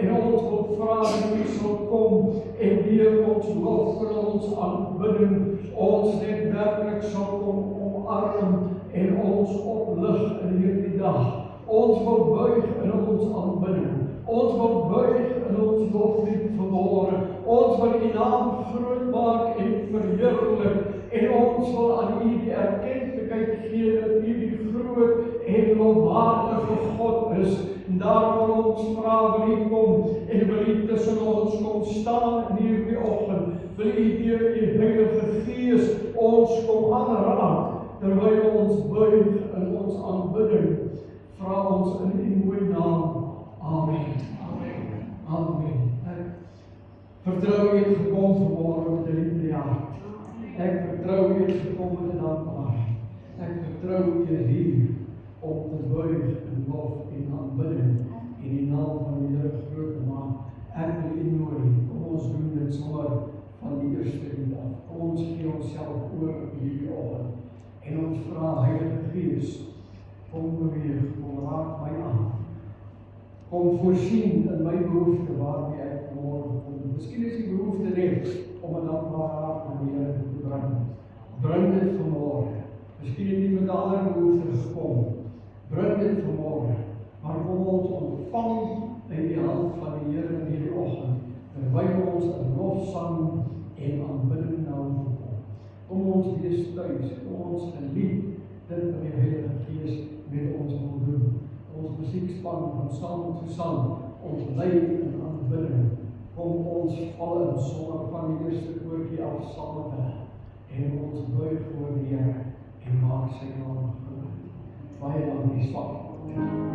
En ons wil vra dat U sal kom en deur ons lof en ons aanbidding ons net werklik sal kom omarm en ons oplig in hierdie dag. Ons wil buig in ons aanbidding. Ons wil buig in ons loflied vanmôre. Ons wil U naam groot maak en verheerlik. En ons wil aan U die erkenning gee dat U die groot en lofwaardige God is. En daarom wil ons vra, wil U kom en wil U tussen ons kom staan in hierdie oggend. Wil U deur U Heilige Gees ons kom aanraak terwyl ons buig in ons aanbidding. Vra ons in U mooi naam. Amen. Amen. Amen. Ek vertrou U het gekom vanmôre met 'n liefde hart. Ek vertrou U het gekom met 'n dankbaar. Ek vertrou U is hier om te buig in lof en aanbidding en die naam van die Here groot te maak. Ek wil U nooi, kom ons doen dit sommer van die eerste lied af. Kom ons gee onsself oor hierdie oggend en ons vra Heilige Gees, kom beweeg, kom raak my aan. Kom voorsien in my behoefte waarmee ek vanmôre kom. Miskien is die behoefte net om 'n dankbare hart aan die Here te bring. Bring dit vanmôre. Miskien het jy met 'n ander behoefte gekom. Bring dit vanmôre. Maar kom ons ontvang in die hand van die Here in hierdie oggend, terwyl ons in lofsang en aanbidding na hom kom. Kom ons wees tuis, kom ons geniet dit wat die Heilige Gees met ons wil doen. Ons musiekspan van Saam tot Saam, ons lei in aanbidding. Kom ons val in sonder van die eerste koortjie af saam en ons buig voor die Here en maak sy naam groot. Baie dankie, Vader. Amen.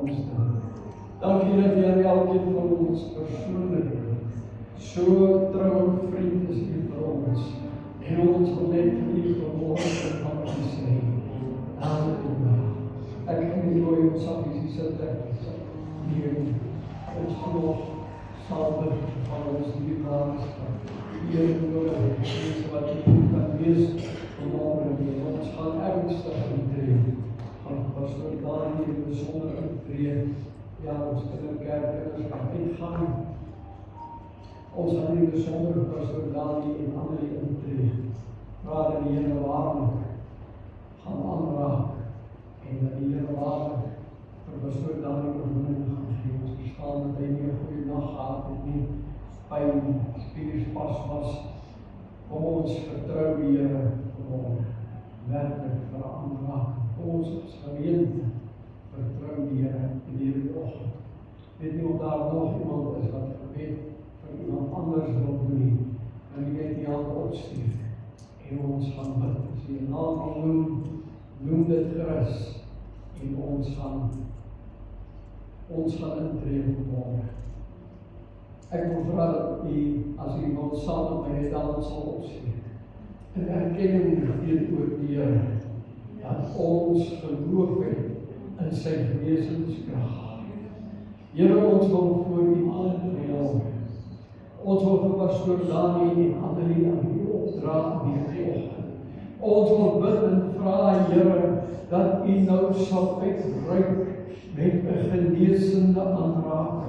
ons doen. Dankie dat jy elkeen van ons persoonlik so trou vriend is U vir ons. En ons wil net vir U vanmorgen van U sê. Halleluja. Ek gaan nie nooit ons sappies sit nie. Ons geloof saam van ons dierbare hier nodig, mense wat U kan wees vanmorgen nie. Ons gaan ernstig intree. Van Pastor Dani in besonder intree. Ja, ons kinderkerk gaan uitgaan. Ons gaan in besonder Pastor Dani en Annelie intree. Vader die Here waarlik gaan aanraak en dat die Here waarlik vir Pastor Dani oorwinning gaan gee. Ons verstaan dat hy nie 'n goeie nag gehad het nie. Pyn, spierspas was. Kom ons vertrou die Here om werklik vir aanraak. Ons as gemeente vertrou die Here in hierdie oggend. Weet nie of daar nog iemand is wat gebed vir iemand anders wil doen nie. Kan jy net die hand opsteek en ons gaan bid. As jy 'n naam noem, noem dit gerus en ons gaan intree vanmorgen. Ek wil vra dat U, as U wil saam met my net dan sal opsteek. In erkenning teenoor die Here dat ons geloof het in sy wesenskrag. Here, ons wil voor U aanbeveel. Ons wil vir Pastor Dani en Annelie aan U opdra in hierdie oggend. Ons wil bid en vra, Here, dat U nou sal uitreik met 'n genesende aanraking.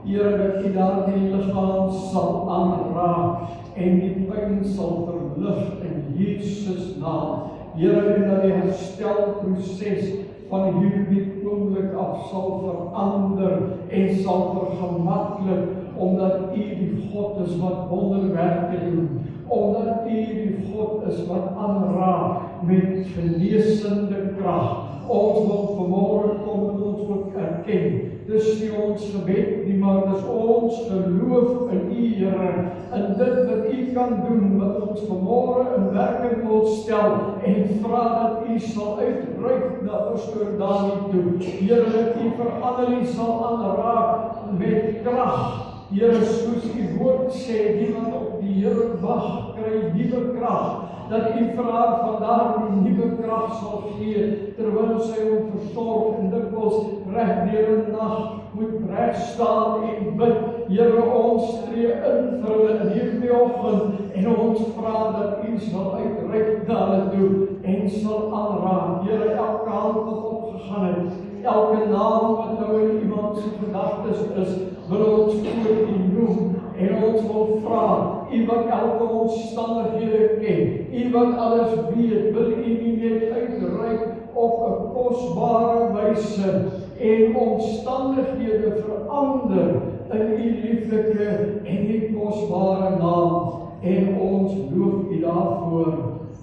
Here, dat U daardie liggaam sal aanraak en die pyn sal verlig in Jesus naam. Here, en dat die herstelproses van hierdie oomblik af sal verander en sal vergemaklik, omdat U die God is wat wonderwerke doen, omdat U die God is wat aanraak met genesende krag. Ons wil vanmorgen kom en ons wil erken. Dis nie ons gebed nie, maar dis ons geloof in U, Here, in dit wat U kan doen, wat ons vanmorgen in werking wil stel, en vra dat U sal uitreik na Pastor Dani toe. Here, dat U vir Annelie sal aanraak met krag. Here, soos U woord sê, die wat op die Here wag, kry nuwe krag. Dat U vir haar vandaag die nuwe krag sal gee, terwyl sy hom versorg en dikwels reg deur 'n nag moet reg staan en bid. Here, ons tree in vir hulle in hierdie oggend en ons vra dat U sal uitreik na hulle toe en sal aanraak. Here, elke hand wat opgegaan het, elke naam wat nou in iemand se gedagtes is, wil ons voor U noem. En ons wil vra, U wat elke omstandighede ken, U wat alles weet, wil U nie net uitreik op 'n kosbare wyse en omstandighede verander in U lieflike en U kosbare naam. En ons loof U daarvoor.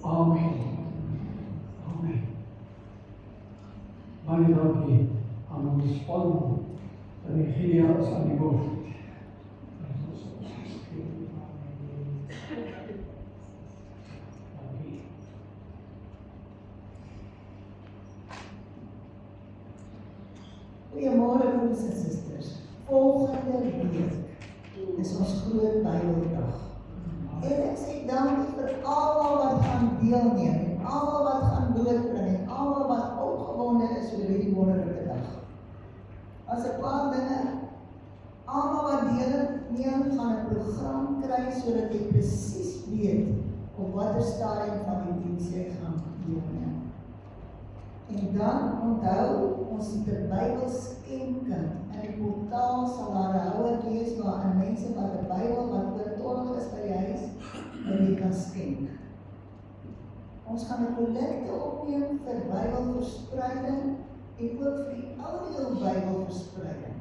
Amen. Amen. Baie dankie aan ons span. En die Gideon is aan die hoof. Goeiemôre broers en susters. Volgende week is ons groot Bybeldag. En ek sê dankie vir almal wat gaan deelneem en almal wat gaan broodbring en almal wat opgewonde is oor hierdie wonderlike dag. As 'n paar dinge, almal wat deelneem gaan 'n program kry sodat jy presies weet op watter stadium van die diens jy gaan deelneem. En dan onthou, ons het 'n Bybelskenking. In die portaal sal daar 'n houer wees waarin mense wat 'n Bybel wat oortollig is by die huis, en jy kan skenk. Ons gaan 'n kollekte opneem vir Bybelverspreiding en ook vir die audio Bybelverspreiding.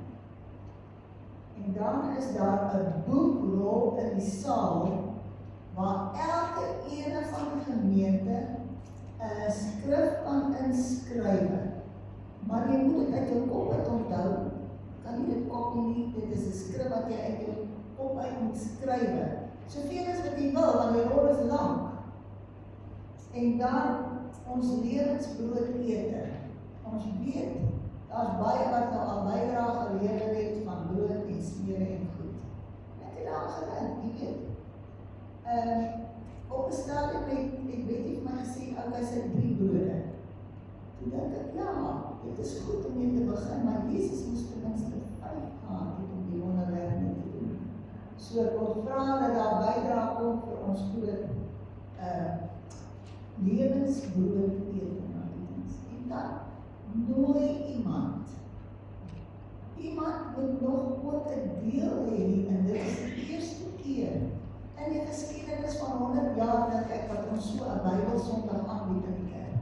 En dan is daar 'n boekrol in die saal waar elke ene van die gemeente 'n skrif kan inskryf. Maar jy moet dit uit jou kop uit onthou. Kan nie dit kopie nie, dit is 'n skrif wat jy uit jou kop uit moet skryf. Soveel as wat jy wil, want die rol is lank. En dan ons lewensbrood ete. Ons weet, daar's baie wat nou is goed om mee te begin, maar Jesus moes ten minste 5 gehad het om die wonderwerk mee te doen. So ek wil vra dat daar bydra kom vir ons groot lewensbrood eten na die diens. En dan nooi iemand. Iemand moet nog ook 'n deel hê en dit is die eerste keer in die geskiedenis van 100 jaar dat ek wat ons so 'n Bybelsondag aanbied in die kerk.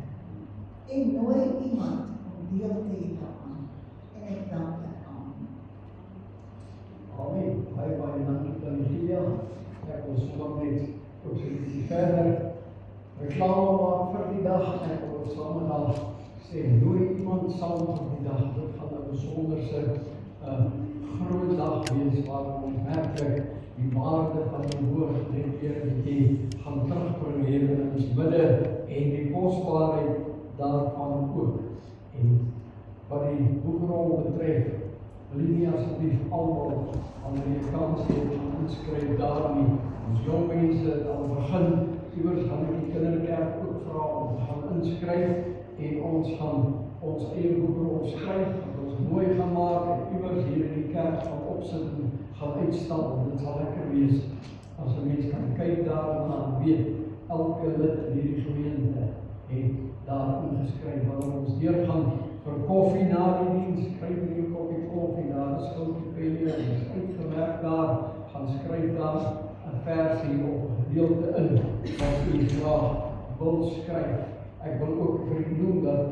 En nooi iemand om deel te hê daaraan. En ek dank daaraan. Amen. Baie dankie Tania. Ek wil sommer net ook so 'n bietjie verder reklame maak vir die dag. Ek wil sommer dan sê, nooi iemand saam vir die dag. Dit gaan 'n besonderse groot dag wees waar ons werklik die waarde van die woord net weer 'n bietjie gaan terugbring hier in ons midde en die kosbaarheid daarvan ook. En wat die boekrol betref, wil nie asseblief almal wanneer jy kans het om inskryf daar nie. Ons jong mense het al begin, iewers gaan die kinderkerk ook vra om te gaan inskryf en ons gaan ons eie boekrol skryf, wat ons mooi gaan maak en iewers hier in die kerk gaan opsit en gaan uitstal. Dit sal lekker wees as 'n mens kan kyk daarna en weet elke lid in hierdie gemeente het daar ingeskryf. Wanneer ons deurgaan vir koffie na die diens, skryf jy 'n koppie koffie, daar is skiltjie penne, en is uitgewerk daar, gaan skryf daar 'n versie of 'n gedeelte in, wat u graag wil skryf. Ek wil ook vir u noem dat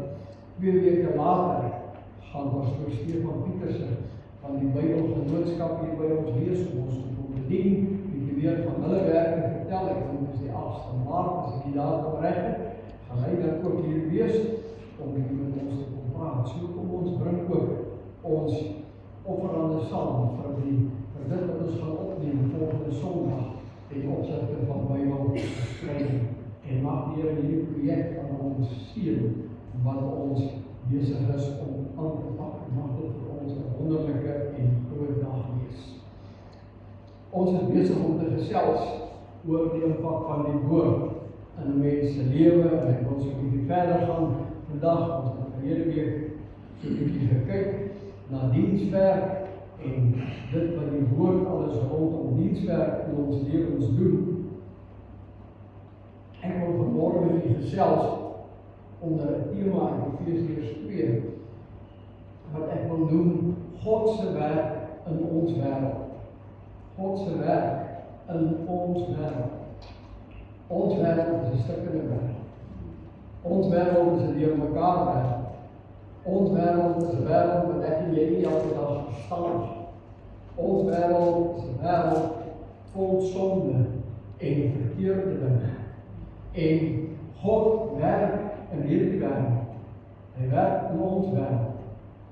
2 weke later gaan pastoor Stefan Pieterse van die Bybelgenootskap hier by ons wees om ons te bedien, bietjie meer van hulle werk te vertel. Ek dink dis die 8de Maart, as ek die datum reg het, gaan hy dan ook hier wees om bietjie met ons te kom praat. So kom ons bring ook ons offerande saam vir dit wat ons gaan opneem volgende Sondag ten opsigte van Bybelskrywing. En mag die Here hierdie projek aan ons seën wat ons besig is om aan te pak. Mag dit vir ons 'n wonderlike en groot dag wees. Ons is besig om te gesels oor die impak van die woord in 'n mens se lewe. Ek wil so 'n bietjie verder gaan vandag. Ons het verlede week so 'n bietjie gekyk na dienswerk en dit wat die woord alles rondom dienswerk in ons lewens doen. Ek wil vanmôre met u gesels onder 'n tema in Efesiërs 2 wat ek wil noem God se werk in ons wêreld. God se werk in ons wêreld. Ons wêreld is 'n stukkende wêreld. Ons wêreld is 'n deurmekaar wêreld. Ons wêreld is 'n wêreld wat ek en jy nie elke dag verstaan. Ons wêreld is 'n wêreld vol sonde en verkeerde dinge. En God werk in hierdie wêreld. Hy werk in ons wêreld.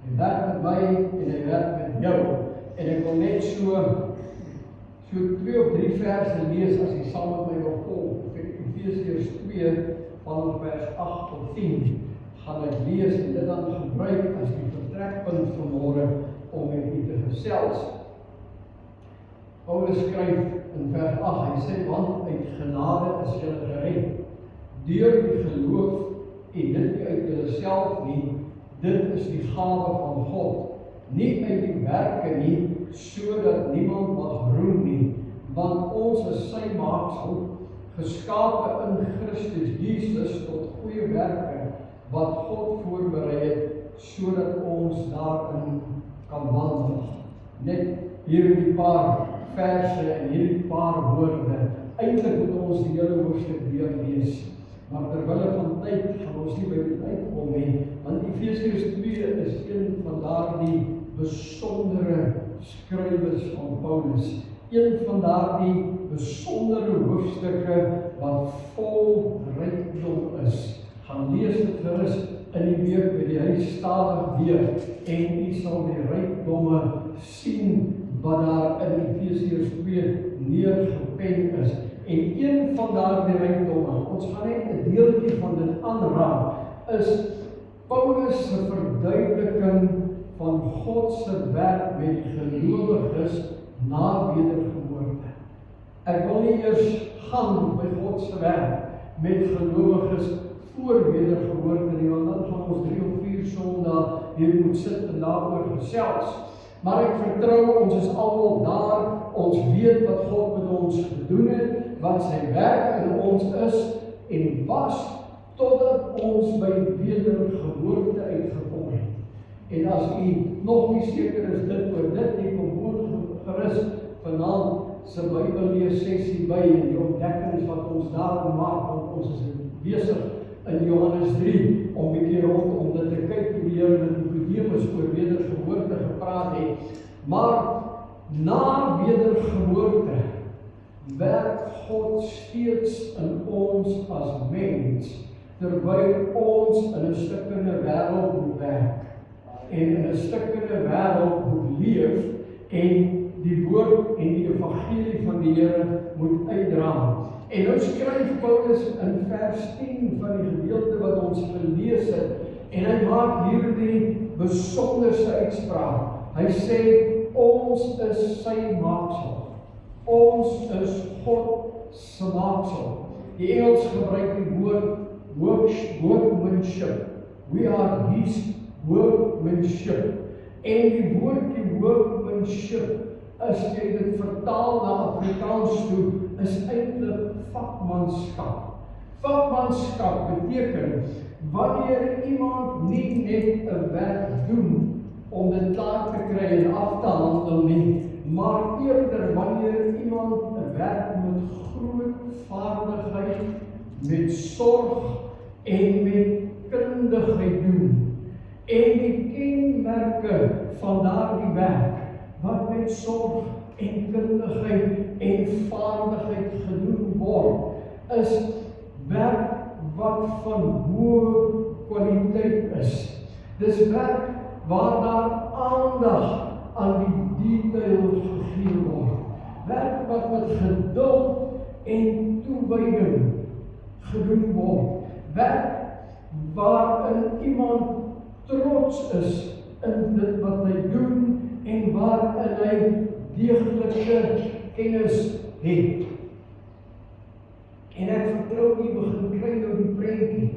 Hy werk met my en hy werk met jou. En ek wil net so 2 of 3 verse lees as jy saam met my wil volg. Efesiërs 2 vanaf vers 8 tot 10 gaan ek lees en dit dan gebruik as die vertrekpunt vanmôre om met u te gesels. Paulus skryf in vers 8, hy sê, want uit genade is julle gered, deur die geloof en dit nie uit julleself nie, dit is die gawe van God, nie uit die werke nie, sodat niemand mag roem nie, want ons is sy maaksel, geskape in Christus Jesus tot goeie werke, wat God voorberei het, sodat ons daarin kan wandel. Net hier die paar verse en hierdie paar woorde. Eintlik moet ons die hele hoofstuk deurlees, maar terwille van tyd gaan ons nie by dit uitkom nie, want Efesiërs 2 is een van daardie besondere skrywers van Paulus. Een van daardie besondere hoofstukke wat vol rykdom is. Gaan lees dit gerus in die week by die huis stadig weer en u sal die rykdomme sien wat daar in Efesiërs 2 neergepen is. En een van daardie rykdomme, ons gaan net 'n deeltjie van dit aanraak, is Paulus se verduideliking van God se werk met die gelowiges na wedergeboorte. Ek wil nie eers gaan by God se werk met gelowiges voor wedergeboorte nie, want dan gaan ons 3 of 4 Sondae hier moet sit en daaroor gesels. Maar ek vertrou, ons is almal daar, ons weet wat God met ons gedoen het, wat sy werk in ons is en was, totdat ons by wedergeboorte uitgekom het. En as u nog nie seker is dit oor dit, nie kom gerus vanaand se Bybelleessessie by en die ontdekkings wat ons daar maak, want ons is besig in Johannes 3 om 'n bietjie rondom dit te kyk hoe die Here met Nikodemus oor wedergeboorte gepraat het. Maar na wedergeboorte werk God steeds in ons as mens, terwyl ons in 'n stukkende wêreld moet werk en in 'n stukkende wêreld moet leef en die woord en die evangelie van die Here moet uitdra. En nou skryf Paulus in vers 10 van die gedeelte wat ons gelees het, en hy maak hierdie besonderse uitspraak. Hy sê, ons is sy maaksel. Ons is God se maaksel. Die Engels gebruik die woord workmanship. We are his workmanship. En die woordjie workmanship, as jy dit vertaal na Afrikaans toe, is eintlik vakmanskap. Vakmanskap beteken, wanneer iemand nie net 'n werk doen om dit klaar te kry en af te handel nie, maar eerder wanneer iemand 'n werk met groot vaardigheid, met sorg en met kundigheid doen. En die kenmerke van daardie werk, wat met sorg en kundigheid en vaardigheid gedoen word, is werk wat van hoë kwaliteit is. Dis werk waar daar aandag aan die detail gegee word. Werk wat met geduld en toewyding gedoen word. Werk waarin iemand trots is in dit wat hy doen en waarin hy deeglike kennis het. En ek vertrou nie begin kry nou die prentjie.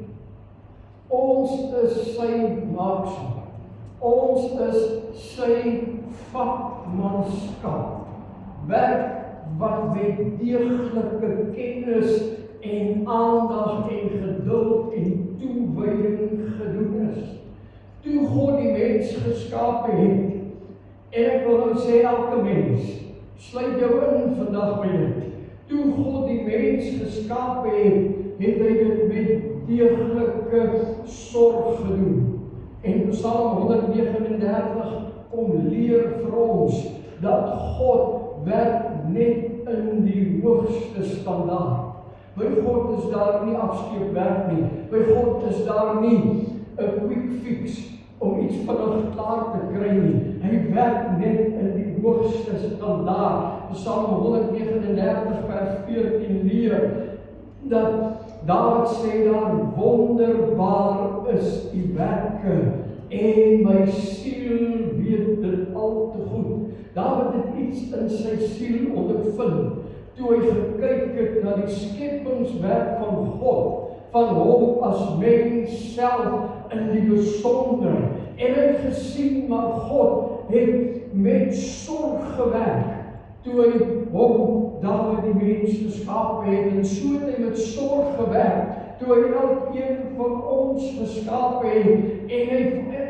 Ons is sy maaksel. Ons is sy vakmanskap. Werk wat met deeglike kennis en aandag en geduld en toewyding gedoen is. Toe God die mens geskape het, en ek wil nou sê elke mens, sluit jou in vandag by dit. Toe God die mens geskape het, het hy dit met deeglike sorg gedoen. En Psalm 139 kom leer vir ons dat God werk net in die hoogste standaard. By God is daar nie afskeepwerk nie. By God is daar nie 'n quick fix om iets vinnig klaar te kry nie. Hy werk net in die hoogste standaard. Psalm 139 vers 14 leer dat Dawid sê daar, wonderbaar is die werke en my siel weet dit al te goed. Dawid het iets in sy siel ondervind toe hy gekyk het na die skepingswerk van God, van hom as mens self in die besonder. En hy het gesien, maar God het met sorg gewerk toe hy hom, Dawid die mens geskape het, en so het hy met sorg gewerk toe hy elkeen van ons geskape het, en hy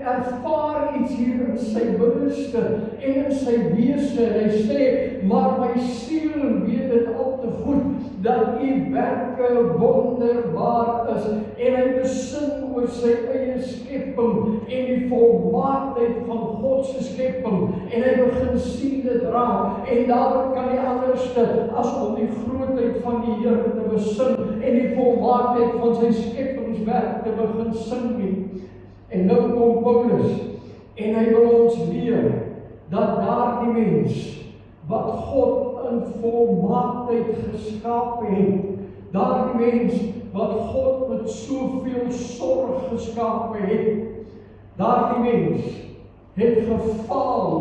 ervaar iets hier in sy binneste en in sy wese, en hy sê, maar my siel weet dit al te goed, dat u werke wonderbaar is, en hy besin oor sy eie skepping, en die volmaaktheid van God se skepping, en hy begin sien dit raak, en daarom kan nie anderste as om die grootheid van die Here te besin, en die volmaaktheid van sy skeppingswerk te begin sing nie. En nou kom Paulus, en hy wil ons leer, dat daardie mens, wat God in volmaaktheid geskape het, daardie mens, wat God met soveel sorg geskape het, daardie mens, het gefaal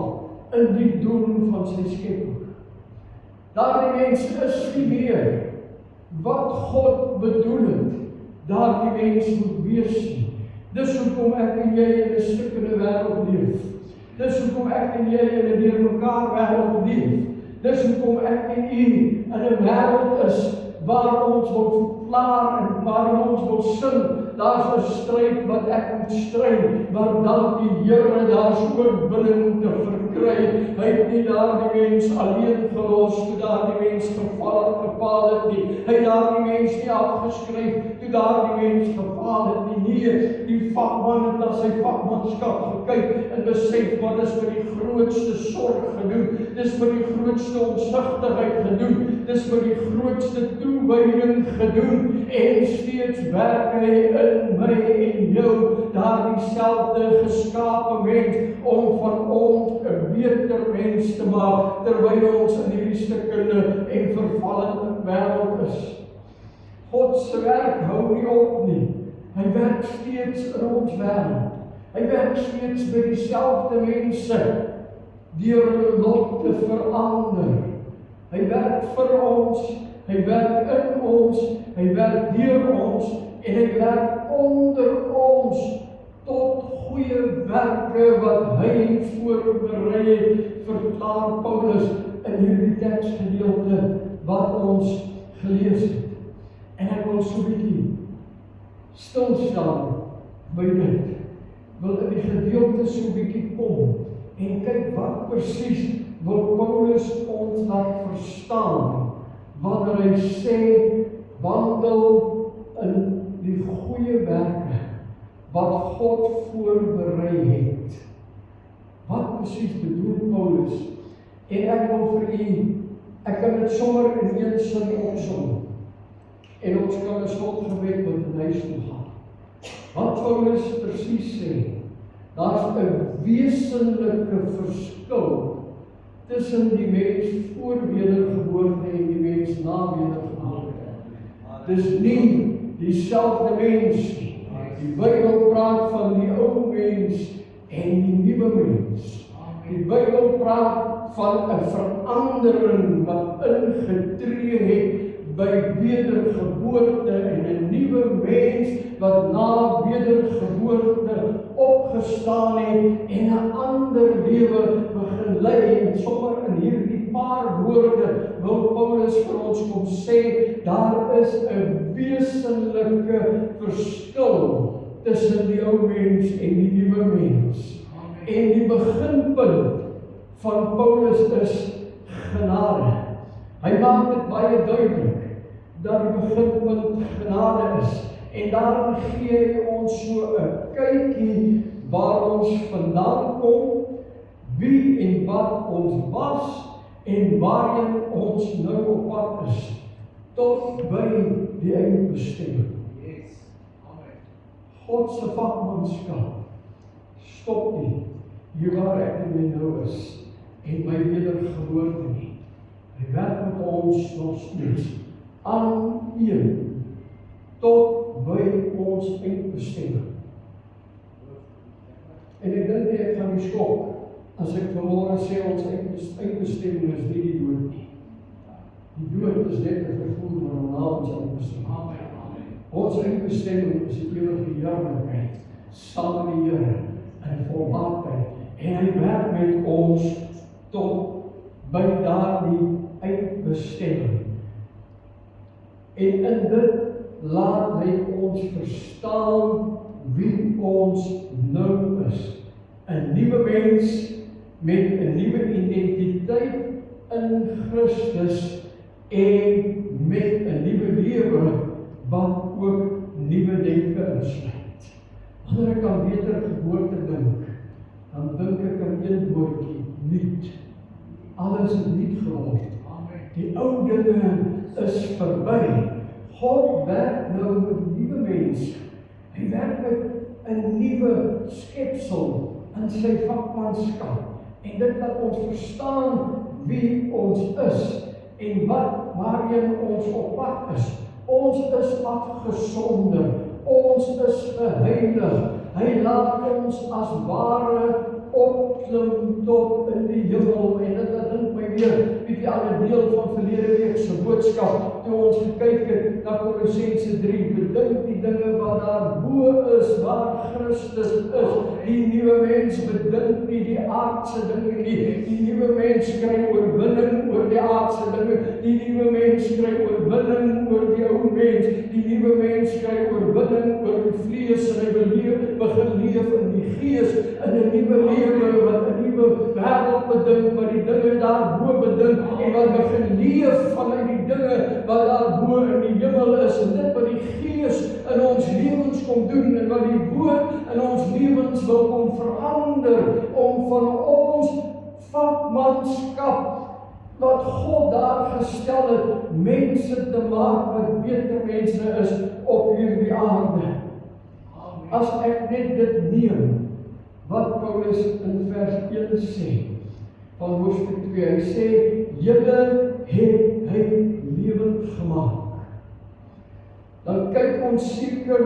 in die doel van sy skepping. Daardie mens is nie meer wat God bedoel het daardie mens moet wees nie. Dis hoekom ek en jy in 'n stikkende wêreld leef. Dis hoekom ek en jy in 'n deurmekaar wêreld leef. Dis hoekom ek en u in 'n wêreld is waar ons wil verklaar en waar ons wil sing. Daar's 'n stryd wat ek moet stry, maar dank die Here, daar's oorwinning te verkry. Hy het nie daardie mens alleen gelos toe daardie mens gefaal het nie. Hy het daardie mens nie afgeskryf toe daardie mens gefaal het nie. Nee, die vakman het na sy vakmanskap gekyk en besef wat is met die grootste sorg gedoen. Dis met die grootste omsigtigheid gedoen. Dis met die grootste toewyding gedoen. En steeds werk hy in my en jou daardie selfde geskape mens om van ons 'n beter mens te maak terwyl ons in hierdie stikkende en vervallende wêreld is. God se werk hou nie op nie. Hy werk steeds in ons wêreld. Hy werk steeds by dieselfde mense deur hulle lot te verander. Hy werk vir ons, hy werk in ons, hy werk deur ons en hy werk onder ons tot goeie werke wat hy voorberei het, verklaar Paulus in hierdie teksgedeelte wat ons gelees het. En ek wil so 'n bietjie stil staan by dit. Wil in die gedeelte so 'n bietjie kom en kyk wat presies wil Paulus ons laat verstaan wanneer hy sê wandel in die goeie werke wat God voorberei het. Wat presies bedoel Paulus? En ek wil vir u, ek kan dit sommer in een sin opsom. En ons kan 'n slotgebed met 'n huis toe gaan. Wat Paulus presies sê, daar's 'n wesenlike verskil tussen die mens voor wedergeboorte en die mens na wedergeboorte. Dis nie dieselfde mens nie. Die Bybel praat van die ou mens en die nuwe mens. Die Bybel praat van 'n verandering wat ingetree het by wedergeboorte en 'n nuwe mens wat na wedergeboorte opgestaan het en 'n ander lewe begin lei. En sommer in hierdie paar woorde wil Paulus vir ons kom sê, daar is 'n wesenlike verskil tussen die ou mens en die nuwe mens. En die beginpunt van Paulus is genade. Hy maak dit baie duidelik dat die beginpunt genade is. En daarom gee hy ons so 'n kykie waar ons vandaan kom, wie en wat ons was en waarheen ons nou op pad is, tot by die eindbestemming. God se vakmanskap stop nie hier waar ek en nou is en my wedergeboorte nie. Hy werk met ons nog steeds aan een tot by ons eindbestemming. En ek dink nie ek gaan die skok as ek vanmôre sê ons eindbestemming is nie die dood nie. Die dood is net 'n vervoer na ons eindbestemming. Ons eindbestemming is die ewige heerlikheid saam met die Here in volmaaktheid. En hy werk met ons tot by daardie eindbestemming. En in dit laat hy ons verstaan wie ons nou is. 'n Nuwe mens met 'n nuwe identiteit in Christus en met 'n nuwe lewe wat ook nuwe denke insluit. Wanneer ek aan wedergeboorte dink, dan dink ek aan een woordjie, nuut. Alles is nuut geword. Die ou dinge is verby. God werk nou met 'n nuwe mens. Hy werk met 'n nuwe skepsel in sy vakmanskap. En dit laat ons verstaan wie ons is en waarheen ons op pad is. Ons is afgesonder. Ons is geheilig. Hy laat ons as ware opklim tot in die hemel. En dit dink my weer, bietjie aan 'n deel van verlede week se boodskap, toe ons gekyk het na Kolossense 3, bedink die dinge wat daar bo is, waar Christus is. Die nuwe mens bedink nie die aardse dinge nie. Die nuwe mens kry oorwinning oor die aardse dinge. Die nuwe mens kry oorwinning oor die ou mens. Die nuwe mens kry oorwinning oor die vlees en hy begin leef in die gees, in 'n nuwe lewe wat 'n nuwe wêreld bedink, wat die dinge daarbo bedink en wat begin leef vanuit die dinge wat daarbo in die hemel is, en dit wat die gees in ons lewens kom doen en wat die woord in ons lewens wil kom verander om van ons vakmanskap wat God daar gestel het, mense te maak wat beter mense is op hierdie aarde. As ek net dit neem, wat Paulus in vers 1 sê, van hoofstuk 2, hy sê, julle het hy lewend gemaak. Dan kyk ons seker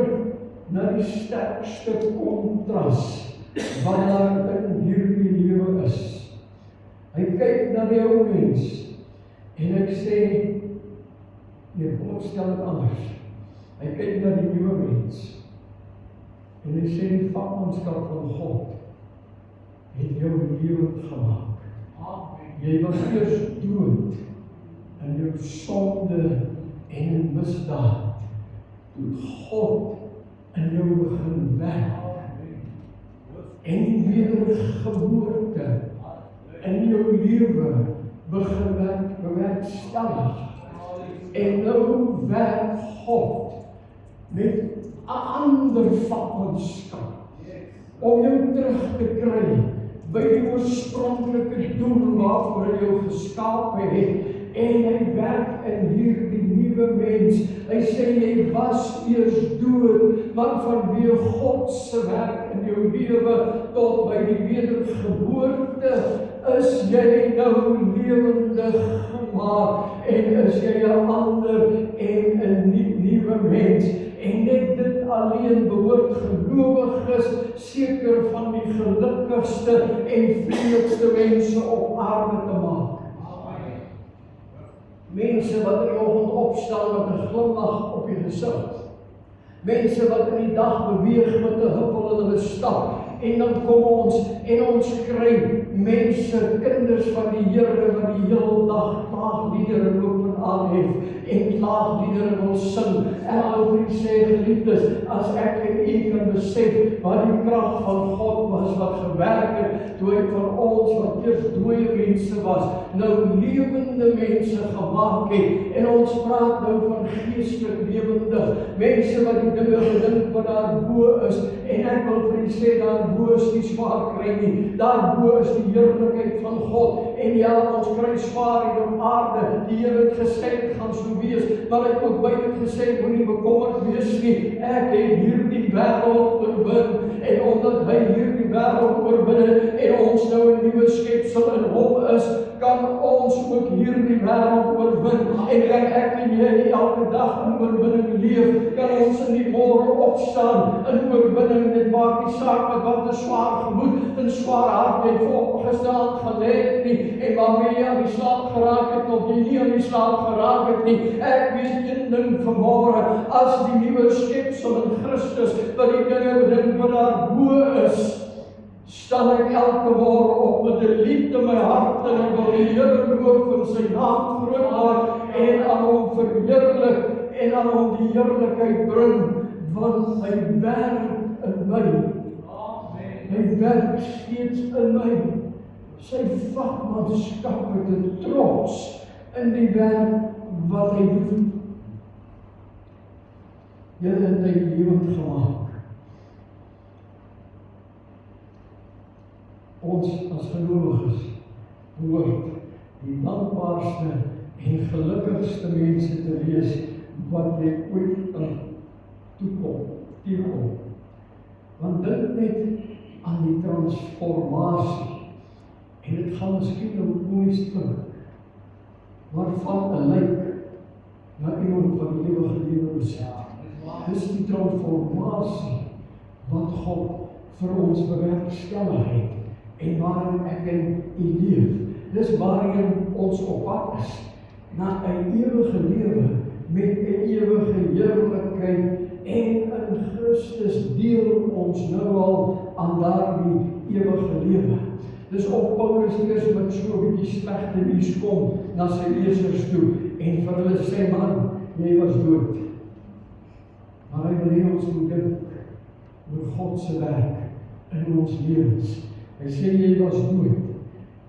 na die sterkste kontras wat daar in hierdie lewe is. Hy kyk na die ou mens, en ek sê, nee, kom ons stel dit anders. Hy kyk na die nuwe mens, en hy sê die vakmanskap van God het jou lewend gemaak. Jy was eers dood in jou sonde en in misdaad. Toe God in jou begin werk en die wedergeboorte in jou lewe begin bewerkstellig. En nou werk God met 'n ander vakmanskap om jou terug te kry by die oorspronklike doel waarvoor hy jou geskape het. En hy werk in hierdie nuwe mens. Hy sê jy was eers dood, maar vanweë God se werk in jou lewe tot by die wedergeboorte is jy nou lewendig gemaak en is jy 'n ander en 'n nuwe mens. En net dit alleen behoort gelowiges seker van die gelukkigste en vriendelikste mense op aarde te maak. Mense wat in die oggend opstaan met 'n glimlag op die gesig. Mense wat in die dag beweeg met 'n huppel in hulle stap. En dan kom ons en ons kry mense, kinders van die Here wat die hele dag klaagliedere loop en aanhef en klaagliedere wil sing. En al die sê geliefdes, as ek en u kan besef wat die krag van God was wat gewerk het toe hy van ons wat eers dooie mense was, nou lewende mense gemaak het. En ons praat nou van geestelik lewendig, mense wat die dinge gedink wat daarbo is. En ek wil vir u sê, daarbo is nie swaar kry nie. Daarbo is die heerlikheid van God. En ja, ons kry swaar hier op aarde. Die Here het gesê dit gaan so wees, maar hy het ook by dit gesê, moenie bekommerd wees nie. Ek het hierdie wêreld oorwin. En omdat hy hierdie wêreld oorwin het en ons nou 'n nuwe skepsel in hom is, kan ons ook hierdie wêreld oorwin. En kan ek en jy elke dag in oorwinning leef, kan ons in die môre opstaan in oorwinning. Dit maak nie saak met wat 'n swaar gemoed en swaar hart jy voorgestaan gelê het nie, en waarmee jy aan die slaap geraak het of jy nie aan die slaap geraak het nie. Ek weet een ding vanmôre, as die nuwe skepsel in Christus wat die dinge bedink wat daarbo is, staan ek elke môre op met 'n lied in my hart en ek wil die Here loof en sy naam groot maak en aan hom verheerlik en aan hom die heerlikheid bring, want hy werk in my. Hy werk steeds in my. Sy vakmanskap het 'n trots in die werk wat hy doen. Julle het hy lewend gemaak. Ons as gelowiges behoort die dankbaarste en gelukkigste mense te wees wat jy ooit kan toekom. Want dink net aan die transformasie. En dit gaan miskien nou komies klink, maar van 'n lijk na iemand wat die ewige lewe besit. Dis die transformasie wat God vir ons bewerkstellig het en waarin ek en u leef. Dis waarheen ons op pad is, na 'n ewige lewe met 'n ewige heerlikheid, en in Christus deel ons nou al aan daardie ewige lewe. Dis of Paulus eers met so 'n bietjie slegte nuus kom na sy lesers toe en vir hulle sê, man, jy was dood. Maar hy wil hê ons moet dink oor God se werk in ons lewens. Hy sê jy was dood,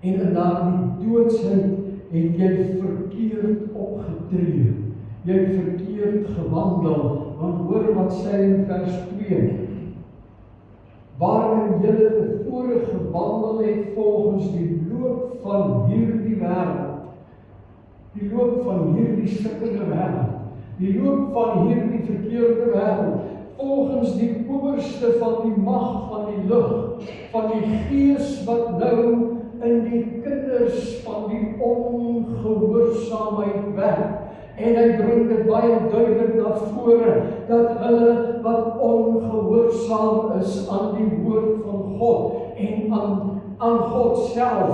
en in daardie doodsheid het jy verkeerd opgetree. Jy het verkeerd gewandel, want hoor wat sê hy in vers 2. Waarin julle tevore gewandel het volgens die loop van hierdie wêreld, die loop van hierdie stikkende wêreld, die loop van hierdie verkeerde wêreld, volgens die owerste van die mag van die lig, van die gees wat nou in die kinders van die ongehoorsaamheid werk. En hy bring dit baie duidelik na vore, dat hulle wat ongehoorsaam is aan die woord van God en aan God self,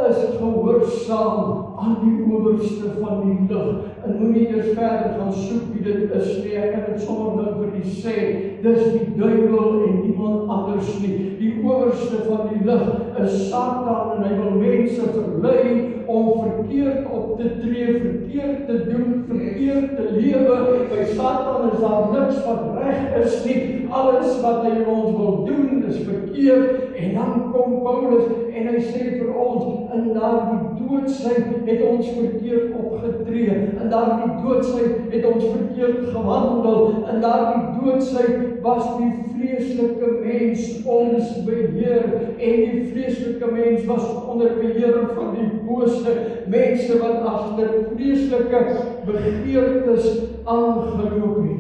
is gehoorsaam aan die owerste van die lig. En moenie eers verder gaan soek wie dit is nie, ek kan dit sommer nou vir u sê, dis die duiwel en niemand anders nie. Die owerste van die lig is Satan, en hy wil mense verlei om verkeerd op te tree, verkeerd te doen, verkeerd te lewe. By Satan is daar niks wat reg is nie. Alles wat hy ons wil doen is verkeerd. En dan kom Paulus en hy sê vir ons, in daardie doodsheid het ons verkeerd opgetree. In daardie doodsheid het ons verkeerd gewandel. In daardie doodsheid was die vleeslike mens ons beheer, en die vleeslike mens was onder beheer van die bose mense wat agter vleeslike begeertes aangeloop het.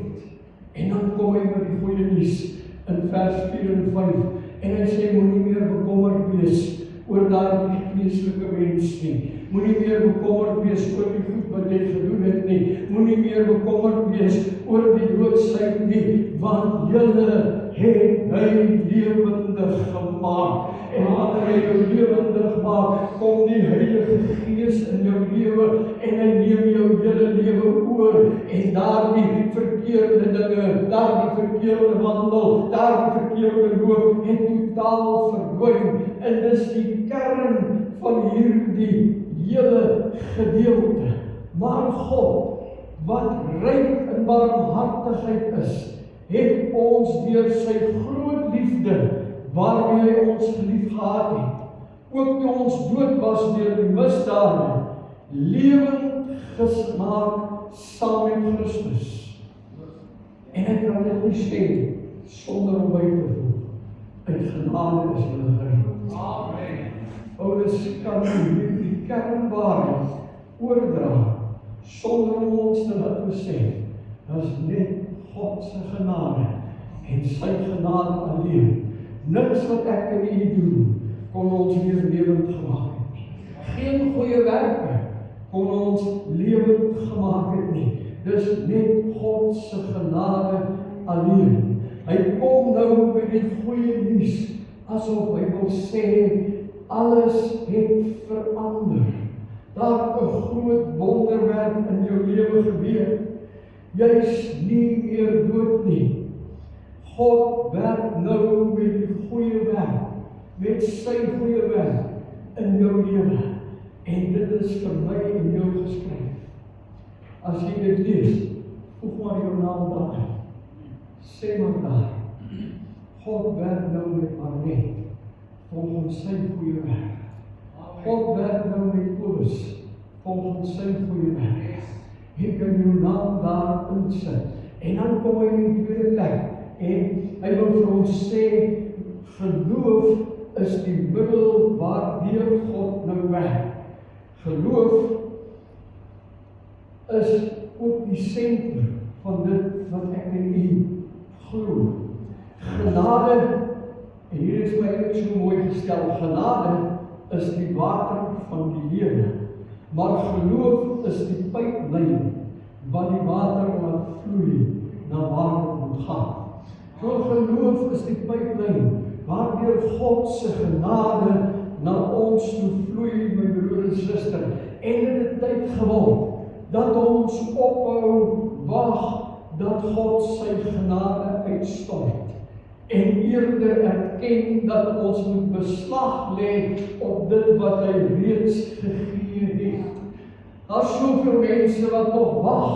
En dan kom hy met die goeie nuus in vers 4 en 5, en hy sê, moenie meer bekommerd wees oor daardie vleeslike mens nie. Moenie meer bekommerd wees oor die goed wat jy gedoen het nie. Moenie meer bekommerd wees oor die doodsheid nie, want julle het hy lewendig gemaak. En wanneer hy jou lewendig maak, kom die Heilige Gees in jou lewe, en hy neem jou hele lewe oor, en daardie verkeerde dinge, daardie verkeerde wandel, daardie verkeerde loop, het totaal verdwyn. En dis die kern van hierdie hele gedeelte. Maar God, wat ryk in barmhartigheid is, het ons deur sy groot liefde, waarmee hy ons gelief gehad het, ook toe ons dood was deur die misdade, lewend gemaak saam met Christus. En ek kan dit nie sê sonder om by te voeg, uit genade is julle gered. Amen. Paulus kan die kernwaarheid oordra sonder om ons te laat besef, dat is net God se genade en sy genade alleen. Niks wat ek en u doen, kon ons weer lewend gemaak het. Geen goeie werke kon ons lewend gemaak het nie. Dis net God se genade alleen. Hy kom nou by die goeie nuus, asof hy wil sê, alles het verander. Daar 'n groot wonderwerk in jou lewe gebeur. Jy's nie meer dood nie. God werk nou met die goeie werk, met sy goeie werk in jou lewe. En dit is vir my en jou geskryf. As jy dit lees, voeg maar jou naam daar. Sê maar daar. God werk nou met maar net volgens sy goeie werk. God werk nou met Paulus volgens sy goeie werk. Jy kan jou naam daar insit. En dan kom hy in die tweede plek. En hy wil vir ons sê, geloof is die middel waardeur God nou werk. Geloof is ook die sentrum van dit wat ek en u glo. Genade, en hier is my eintlik so mooi gestel, genade is die water van die lewe, maar geloof is die pyplyn wat die water laat vloei na waar dit moet gaan. So geloof is die pyplyn waardeur God se genade na ons toe vloei, my broer en suster, en dit het tyd geword, dat ons ophou wag, dat God sy genade uitstort, en eerder erken dat ons moet beslag lê op dit wat hy reeds gegee het. Daar is soveel mense wat nog wag,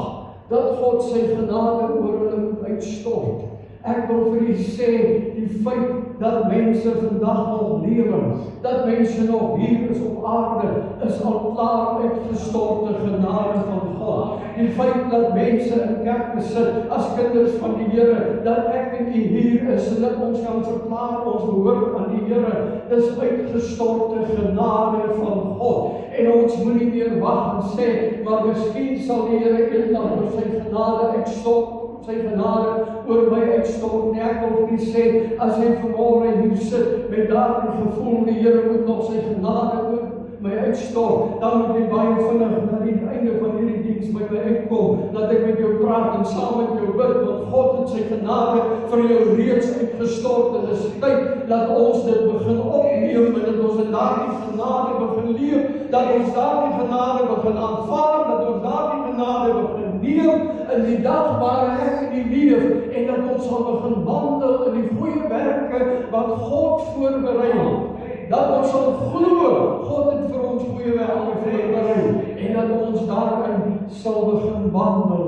dat God sy genade oor hulle moet uitstort. Ek wil vir u sê, die feit dat mense vandag nog lewe, dat mense nog hier is op aarde, is al klaar uitgestorte genade van God. Die feit dat mense in kerke sit as kinders van die Here, dat ek en u hier is en dat ons kan verklaar ons behoort aan die Here, dis uitgestorte genade van God. En ons moet nie meer wag en sê, maar miskien sal die Here eendag oor sy genade uitstort, sy genade oor my uitstort. Nee, ek wil vir u sê, as jy vanmôre hier sit met daardie gevoel, die Here moet nog sy genade oor my uitstort, dan moet jy baie vinnig na die einde van hierdie diens by my uitkom, dat ek met jou praat en saam met jou bid, want God het sy genade vir jou reeds uitgestort, en dit is tyd dat ons dit begin opneem, en dat ons in daardie genade begin leef, dat ons daardie genade begin aanvaar, dat ons daardie genade begin neem, in die dag waar ek in die leef, en dat ons sal begin wandel in die goeie werke, wat God voorberei het. Dat ons sal glo, God het vir ons goeie werke voorberei, en dat ons daarin sal begin wandel.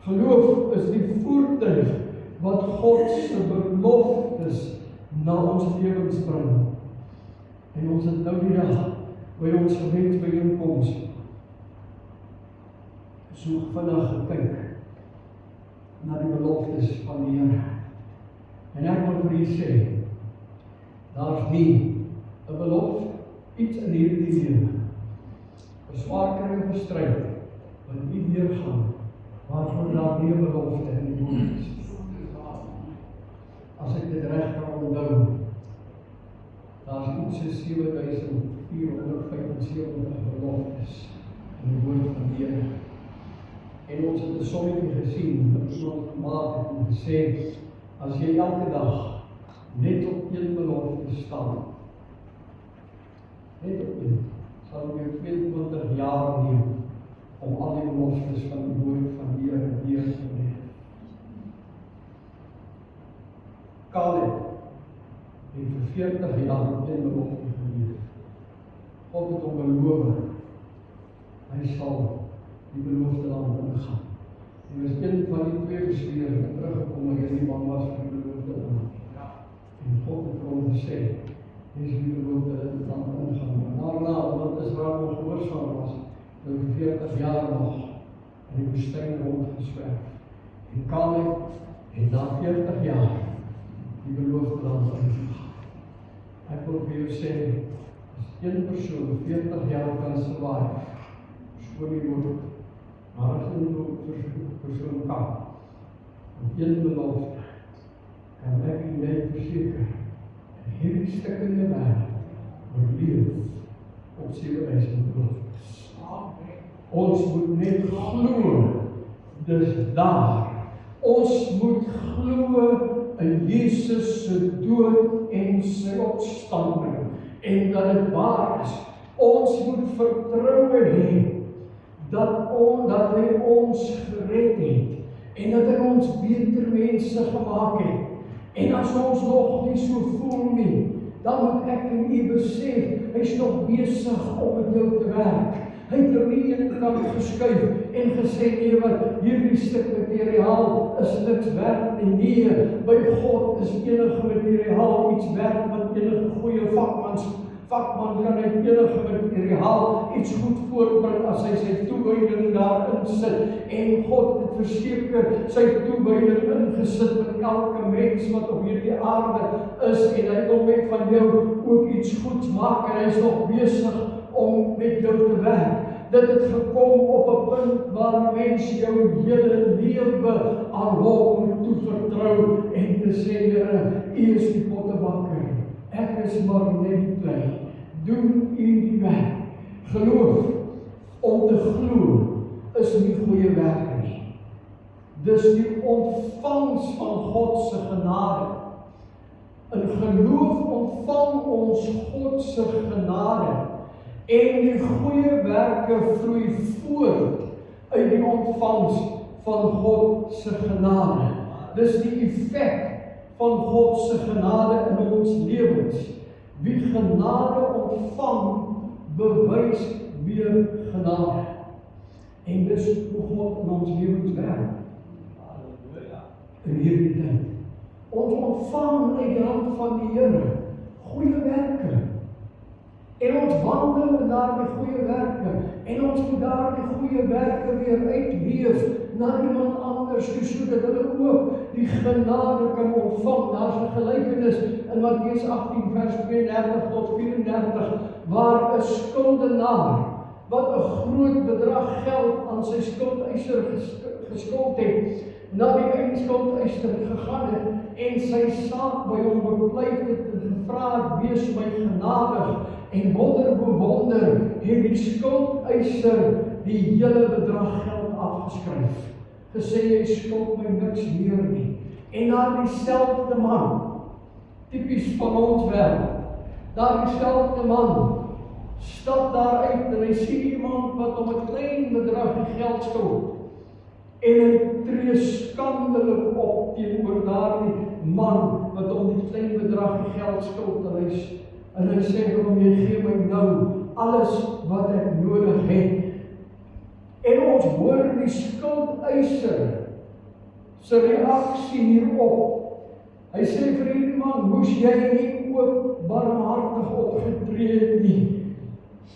Geloof is die voertuig wat God se beloftes na ons lewens bring. En ons het nou die dag by ons gebedsbijeenkoms so vinnig gekyk na die beloftes van die Here. En ek wil vir u sê, daar is nie 'n belofte, iets in hierdie lewe, 'n swaar kry en stryd, wat nie deurgaan, waarvoor daar nie 'n belofte in die woord is. As ek dit reg kan onthou, daar is iets so 7475 beloftes in die woord van die Here. En ons het 'n sommetjie gesien, wat iemand gemaak het en gesê, as jy elke dag net op een belofte staan, net op een, sal jy 22 jaar neem om al die beloftes van die woord van die Here deur te leef. Caleb het vir 40 jaar op een belofte geleef. God het hom beloof, hy sal die beloofde land ingaan. En is een van die twee bestuurders wat teruggekom en hy nie bang was vir die beloofde land. En God het vir hom gesê, hy is die beloofde land ingaan. Maar daarna, omdat Israel ongehoorsaam was, nou 40 jaar nog in die woestyn rondgeswerf. En Caleb het na 40 jaar die beloofde land ingegaan. Ek wil vir jou sê, as een persoon 40 jaar kan survive, skoon die woord, maar as een persoon kan, met een belofte, kan ek en jy verseker, in hierdie stikkende wêreld, leef op 7000 beloftes. Ons moet net glo, dis daar. Ons moet glo in Jesus se dood en sy opstanding, en dat dit waar is. Ons moet vertroue hê, dat hy ons gered het, en dat hy ons beter mense gemaak het. En as ons nog nie so voel nie, dan moet ek en u besef, hy is nog besig om met jou te werk. Hy het er nie een kant geskuif en gesê, nee wat, hierdie stuk materiaal is niks werd nie. Nee, by God is enige materiaal iets werd, want enige goeie vakman kan uit enige materiaal iets goed voortbring as hy sy toewyding daarin sit. En God het verseker sy toewyding ingesit met elke mens wat op hierdie aarde is, en hy wil met van jou ook iets goeds maak, en hy is nog besig om met jou te werk. Dit het gekom op 'n punt waar mens jou hele lewe aan hom moet toevertrou en te sê, Here, U is die pottebakker. Ek is maar net die klei. Doen U die werk. Geloof, om te glo, is nie goeie werke nie. Dis die ontvangs van God se genade. In geloof ontvang ons God se genade en die goeie werke vloei voort uit die ontvangs van God se genade. Dis die effek van God se genade in ons lewens. Wie genade ontvang, bewys weer genade. En dis hoe God in ons lewens werk. In hierdie tyd. Ons ontvang uit die hand van die Here goeie werke. En ons wandel in daardie goeie werke. En ons moet daardie goeie werke weer uitleef na iemand anders, sodat hulle ook die genade kan ontvang. Daar's 'n gelykenis in Matteus 18 vers 32 tot 34 waar 'n skuldenaar wat 'n groot bedrag geld aan sy skuldeiser geskuld het, na die eindskuld-eiser gegaan het en sy saak by hom bepleit het en gevra het, wees my genadig, en wonder het die skuldeiser die hele bedrag geld afgeskryf. Gesê, jy skuld my niks meer nie. En daar dieselfde man, typies van ons wêreld, daar dieselfde man stap daar uit en hy sien iemand wat om 'n klein bedrag geld skuld. En hy tree skandelik op teenoor daardie man wat om die klein bedrag geld skuld en hy sê vir hom, jy gee my nou alles wat ek nodig het. En ons hoor die skuldeiser se reaksie hierop. Hy sê vir hierdie man, moes jy nie ook barmhartig opgetree het nie.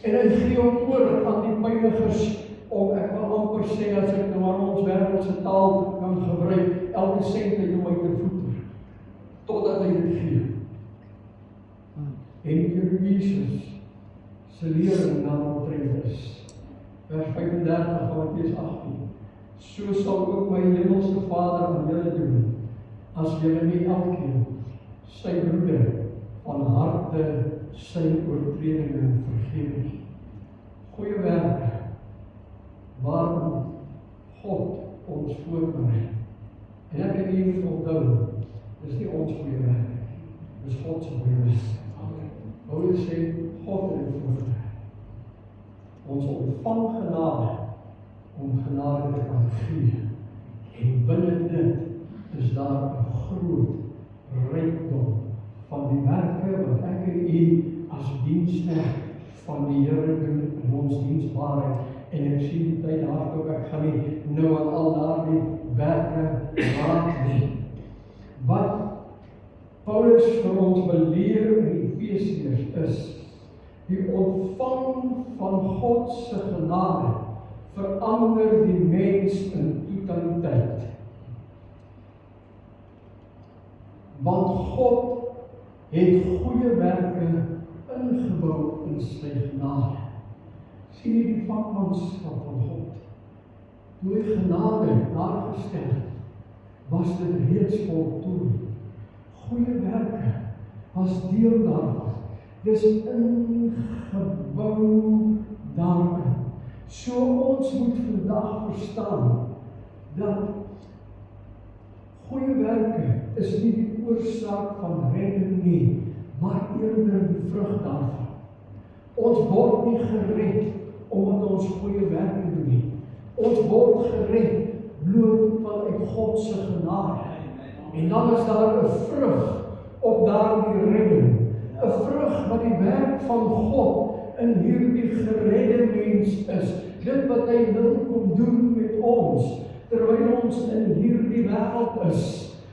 En hy gee hom oor aan die pynigers om, ek wil amper sê, as ek nou maar ons wêreldse taal kan gebruik, elke sent uit hom uit te voeter, totdat hy dit gee. En hier Jesus se lering daaromtrent is, vers 35 van Matteus 18, so sal ook my hemelse Vader aan julle doen, as julle nie elkeen sy broeder van harte sy oortredinge vergewe nie. Goeie werke waarin God ons voorberei. En ek het hier moet onthou, dis nie ons goeie werke, dis God se goeie werke. Paulus sê, God het dit voorberei. Ons ontvang genade om genade te kan gee. En binne dit is daar 'n groot rykdom van die werke wat ek en u as diensknegt van die Here doen in ons diensbaarheid. En ek sien die tyd hardloop, ek gaan nie nou aan al daardie werke raak nie. Wat Paulus vir ons beleer in Efesiërs is, die ontvang van God se genade verander die mens in totaliteit. Want God het goeie werke ingebou in sy genade. Sien jy die vakmanskap van God? Toe hy genade daargestel het, was dit reeds voltooi. Goeie werke was deel daarvan. Dis ingebou daarin. So ons moet vandag verstaan dat goeie werke is nie die oorsaak van redding nie, maar eerder die vrug daarvan. Ons word nie gered omdat ons goeie werke doen nie. Ons word gered bloot vanuit God se genade. En dan is daar 'n vrug op daardie redding. 'n Vrug wat die werk van God in hierdie geredde mens is. Dit wat hy wil kom doen met ons, terwyl ons in hierdie wêreld is.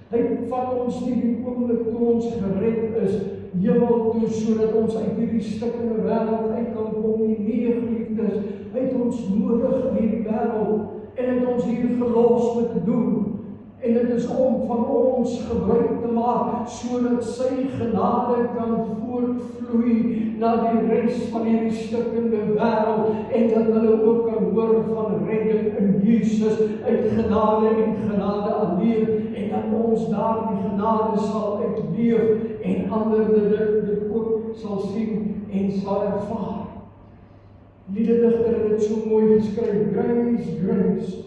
Hy vat ons nie die oomblik toe ons gered is, hemel toe, sodat ons uit hierdie stikkende wêreld uit kan kom. Nee, geliefdes, hy het ons nodig in hierdie wêreld, en het ons hier gelos met te doen. En dit is om van ons gebruik te maak, sodat sy genade kan voortvloei na die res van hierdie stikkende wêreld, en dat hulle ook kan hoor van redding in Jesus, uit genade en genade alleen, en dat ons daar die genade sal uitleef, en ander dit ook sal sien en sal ervaar. Liederdigter het dit so mooi geskryf, grace, grace,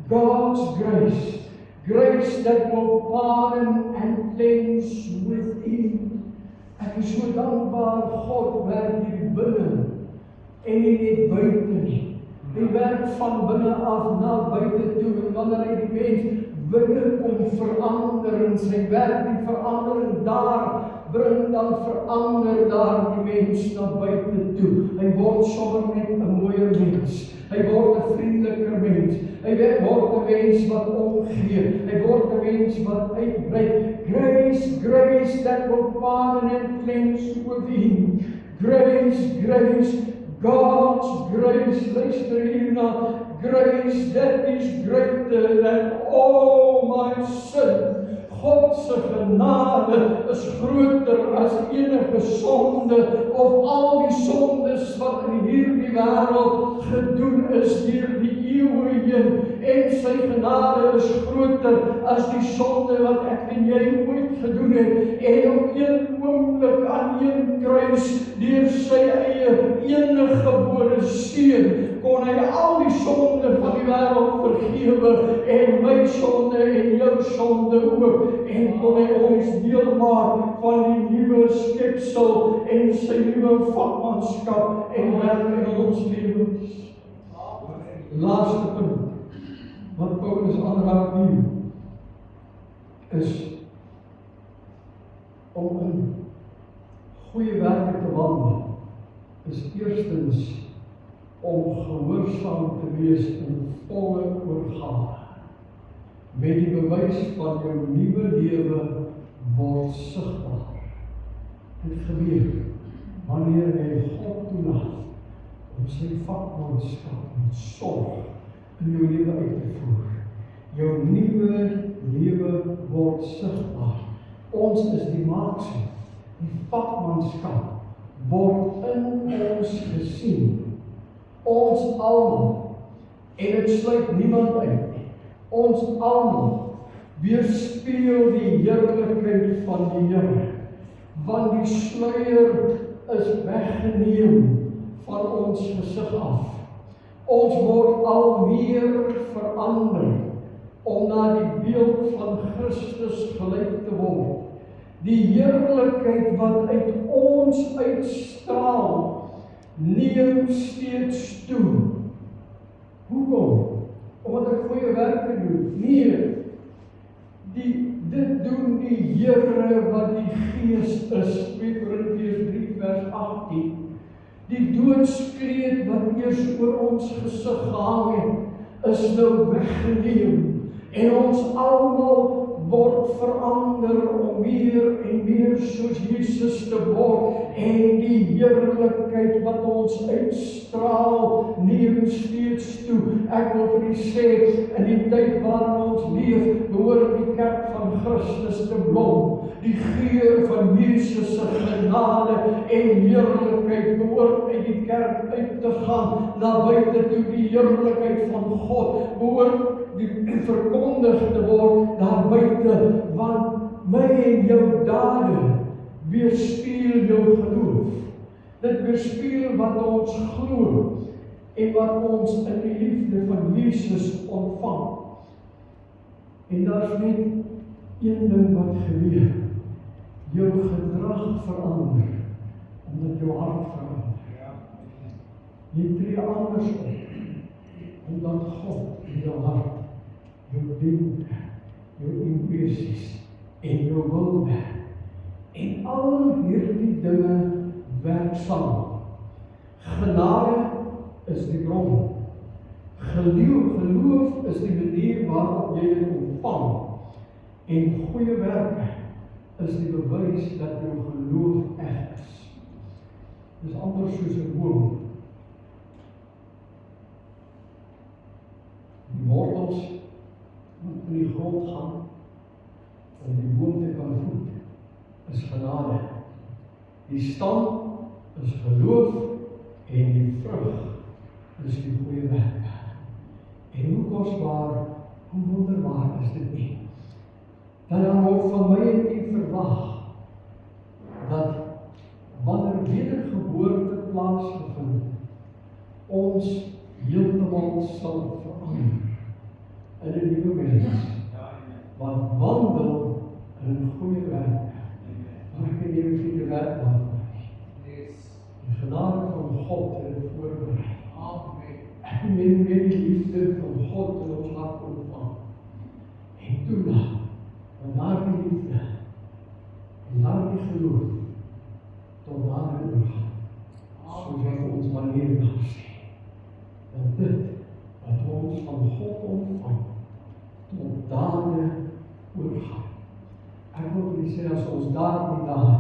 God's grace, grace that will pardon and cleanse within Ek is so dankbaar, God werk hier binne en nie net buite nie. Hy werk van binne af na buite toe, en wanneer hy die mens binne kom verander en sy werk die verandering daar bring, dan verander daar die mens na buite toe. Hy word sommer net 'n mooier mens. Hy word 'n vriendeliker mens. Hy word 'n mens wat omgee. Hy word 'n mens wat uitbrei. Grace, grace that will pardon and cleanse within. Grace, grace, God's grace, luister hierna, grace that is greater than all my sin. God se genade is groter as enige sonde of al die sondes wat in hierdie wêreld gedoen is deur die eeue heen, en sy genade is groter as die sonde wat ek en jy ooit gedoen het, en op een oomblik aan een kruis deur sy eie eniggebore seun kon hy al die sonde van die wêreld vergewe, en my sonde en jou sonde ook, en kon hy ons deel maak van die nuwe skepsel en sy nuwe vakmanskap en werk in ons lewens. Laaste punt wat Paulus aanraak hier is om in goeie werke te wandel, is eerstens om gehoorsaam te wees in volle oorgawe. Met die bewys van jou nuwe lewe word sigbaar. Dit gebeur wanneer jy God toelaat om sy vakmanskap en sorg in jou lewe uit te voer. Jou nuwe lewe word sigbaar. Ons is die maaksel. Die vakmanskap word in ons gesien. Ons almal, en dit sluit niemand uit nie, ons almal weerspieël die heerlikheid van die Here, want die sluier is weggeneem van ons gesig af. Ons word al meer verander om na die beeld van Christus gelyk te word. Die heerlikheid wat uit ons uitstraal, neem steeds toe. Hoekom? Omdat ek goeie werke doen? Nee, dit doen die Here wat die Gees is. 2 Korintiërs 3 vers 18. Die doodskleed wat eers oor ons gesig gehang het, is nou weggeneem, en ons almal word verander om meer en meer soos Jesus te word, en die heerlikheid wat ons uitstraal neem steeds toe. Ek wil vir u sê, in die tyd waarin ons leef, behoort die kerk van Christus te blom. Die geur van Jesus se genade en heerlikheid behoort uit die kerk uit te gaan na buite toe. Die heerlikheid van God behoort verkondig te word daar buite, want my en jou dade weerspieël jou geloof. Dit weerspieël wat ons glo en wat ons in die liefde van Jesus ontvang. En daar is net een ding wat gebeur. Jou gedrag verander, omdat jou hart verander. Jy tree anders op, omdat God in jou hart jou denke, jou impressies en jou wil werk. En al hierdie dinge werk saam. Genade is die bron. Geloof is die manier waarop jy dit ontvang. En goeie werke is die bewys dat jou geloof reg is. Dis anders soos 'n boom. Die wortels moet in die grond gaan om die boom te kan voed, is genade. Die stam is geloof en die vrug is die goeie werke. En hoe kosbaar, hoe wonderbaar is dit nie? Dat dan ook van my en u verwag dat wanneer wedergeboorte plaasgevind, ons heeltemal sal verander in 'n nuwe mens, wat wandel in goeie werke, Maar ek weet nie of jy die werk daarvan nie. Die genade van God het dit voorberei. Ek meen weer die liefde van God in ons hart ontvang. En toelaat, dat daardie liefde en daardie geloof tot daarin oorgaan. Soos wat ons manier kan sê. Dat dit wat ons van God ontvang, tot dade oorgaan. Ek wil vir julle sê, as ons daardie dade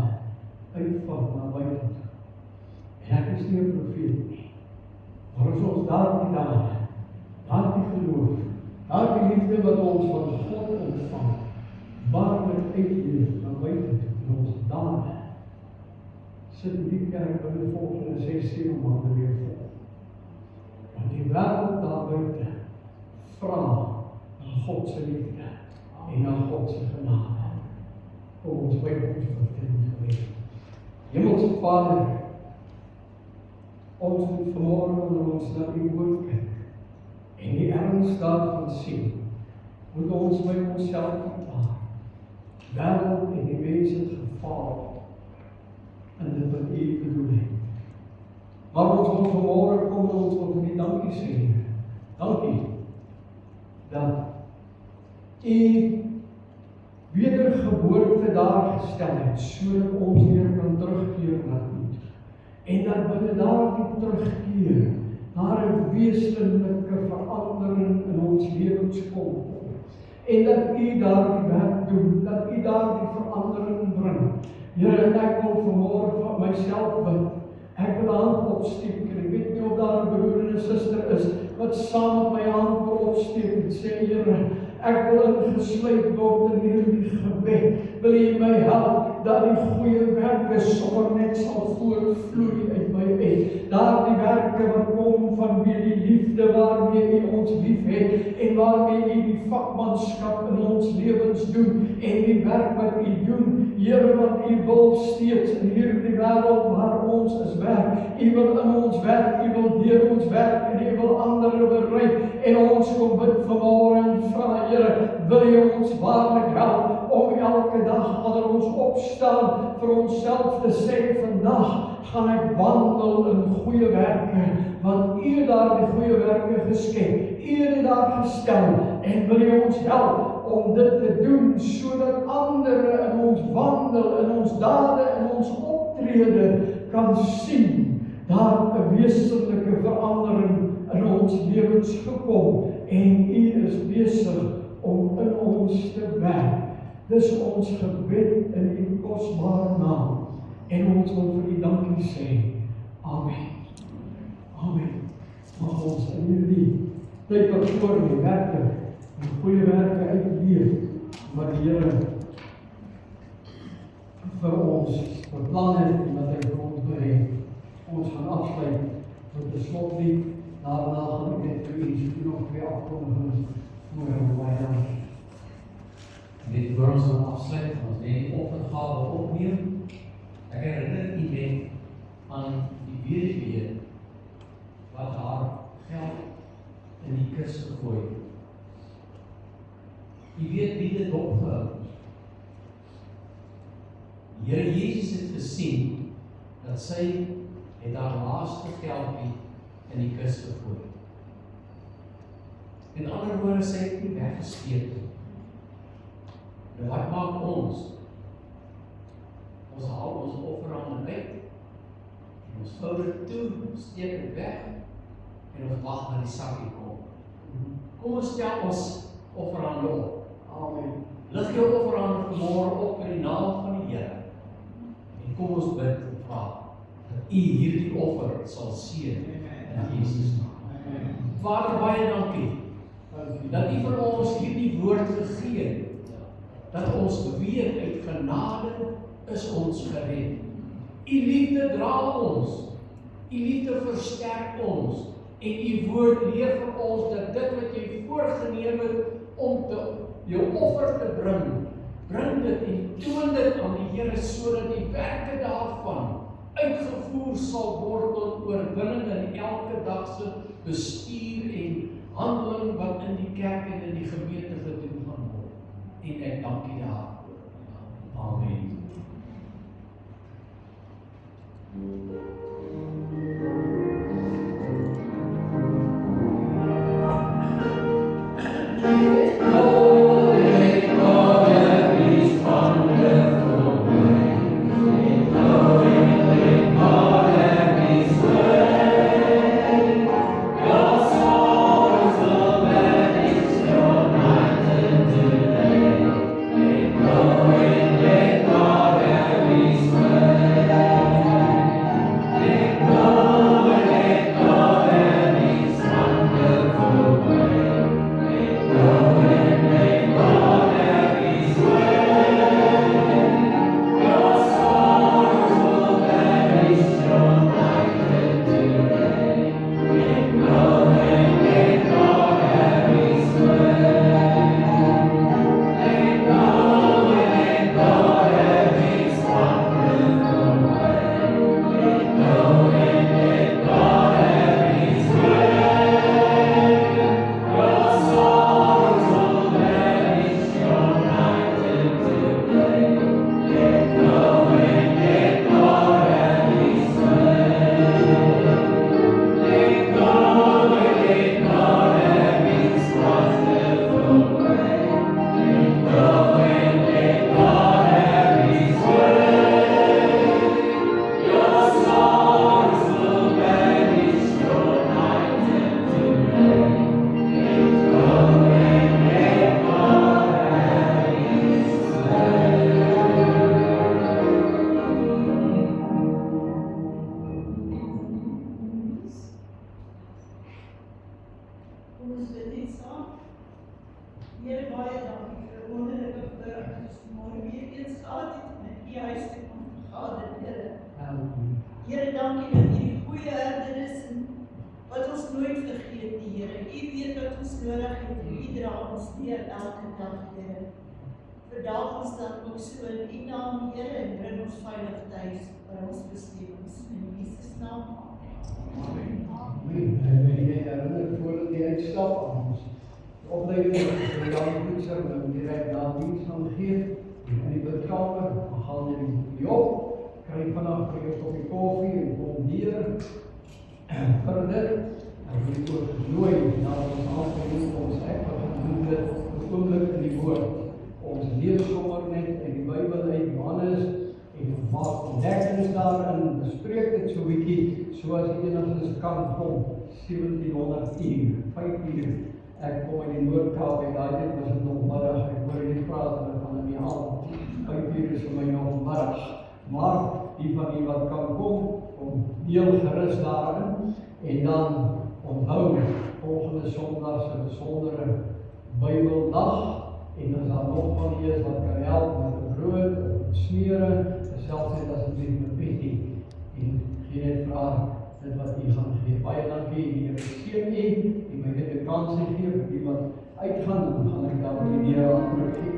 uitvat na buite toe, en ek is nie 'n profeet nie, maar as ons daardie dade, daardie geloof, daardie liefde wat ons van God ontvang, waarlik uitleef na buite toe, in ons dade, sit die kerk in die volgende 6-7 maande weer vol. Want die wêreld daar buite vra na God se liefde en na God se genade. Kom ons buig ons hoofde in gebed. Hemelse Vader, ons moet vanmôre onder ons na U woord kyk en die erns daarvan sien. Moet ons by onsself verklaar. Wêreld en die mense het gefaal in dit wat U bedoel het. Maar ons wil vanmôre kom en ons wil vir U dankie sê. Dankie dat U wedergeboorte daar gestel het, sodat ons weer kan terugkeer na U. En dat binne daardie terugkeer daar 'n wesenlike verandering in ons lewens kom. En dat U daardie werk doen, dat U daardie verandering bring. Here, ek wil vanmôre van myself bid. Ek wil 'n hand opsteek en ek weet nie of daar 'n broer en 'n suster is wat saam met my hand wil opsteek en sê, Here, ek wil ingesluit word in hierdie gebed. Wil U my help dat die goeie werke sommer net sal voortvloei uit my uit. Daardie werke wat kom vanweë die liefde waarmee U ons liefhet en waarmee U die vakmanskap in ons lewens doen en die werk wat U doen, Here, wat U wil steeds in hierdie wêreld waar ons is werk. U wil in ons werk, U wil deur ons werk en U wil ander bereik en ons kom bid vanmôre en vra, Here, wil U ons waarlik help om elke dag wanneer ons opstaan vir onsself te sê, vandag gaan ek wandel in goeie werke, want U het daardie goeie werke geskep. U het dit daar gestel en wil U ons help om dit te doen sodat ander in ons wandel, in ons dade, in ons optrede kan sien daar 'n wesenlike verandering in ons lewens gekom en U is besig om in ons te werk. Dis ons gebed in U kosbare naam en ons wil vir U dankie sê. Amen. Amen. Mag ons in hierdie tyd wat voor lê werklik die goeie werke uitleef wat die Here vir ons beplan het en wat hy vir ons berei. Ons gaan afsluit met 'n slotlied. Daarna gaan ek net vir u nog 2 afkondigings voor baie dankie. Dit voor ons gaan afsluit, ons die offergawe opneem. Ek herinner u net aan die weduwee wat haar geld in die kus gegooi het. U weet wie dit opgehou. Die Here Jesus het gesien dat sy het haar laaste geldjie in die kus gegooi. In ander woorde, sy het nie weggesteek nie. Nou wat maak ons? Ons haal ons offerande uit, en ons vou dit toe, steek dit weg, en ons wag na die sakkie kom. Kom ons stel ons offerande op. Amen. Lig jou offerande vanmôre op in die naam van die Here. En kom ons bid en vra dat U hierdie offer sal seën in Jesus naam. Vader, baie dankie dat U vir ons hierdie woord gegee het. Dat ons weet uit genade is ons gered. U liefde dra ons. U liefde versterk ons. En U woord leer vir ons dat dit wat jy voorgeneem het om jou offer te bring dit en toon dit aan die Here sodat die werke daarvan uitgevoer sal word tot oorwinning in elke dag se bestuur en handeling wat in die kerk en in die gemeente gedoen gaan word. En ek dank U daarvoor. Amen. ons nodig het en U dra ons deur elke dag, Here. Vandag ons dan ook so in U naam, Here, en bring ons veilig tuis by ons bestemmings. In Jesus naam. Amen. En jy herinner voordat jy uitstap aan ons opleiding van Jan Poetser, nou direct na diens gaan gee, in die bidkamer, dan gaan jy die op, kry vanaf vir jou kopie koffie en kom hier, verder, en jy word genooi na ons aangeneem, ons ek wat genoem dit, oomlik in die woord. Ons lees sommer net in die Bybel uit Johannes en maak ontdekkings daarin, bespreek dit so bietjie, soos jy enigstens kan kom, 1700 uur, 5 uur. Ek kom in die Noord-Kaap en daai tyd was dit nog middag, ek hoor nie praat van in die aand, 5 uur is vir my nog middag. Maar die van die wat kan kom deel gerus daarin en dan onthou volgende Sondag se besondere Bybeldag. En as daar nog van die is wat kan help met brood, met smere, selfs net asseblief met Betty. En gee net vraag dit wat U gaan gee. Baie dankie, die Here seën U, en my net 'n kans gee vir die wat uitgaan, dan gaan ek daar by die Here antwoord gee.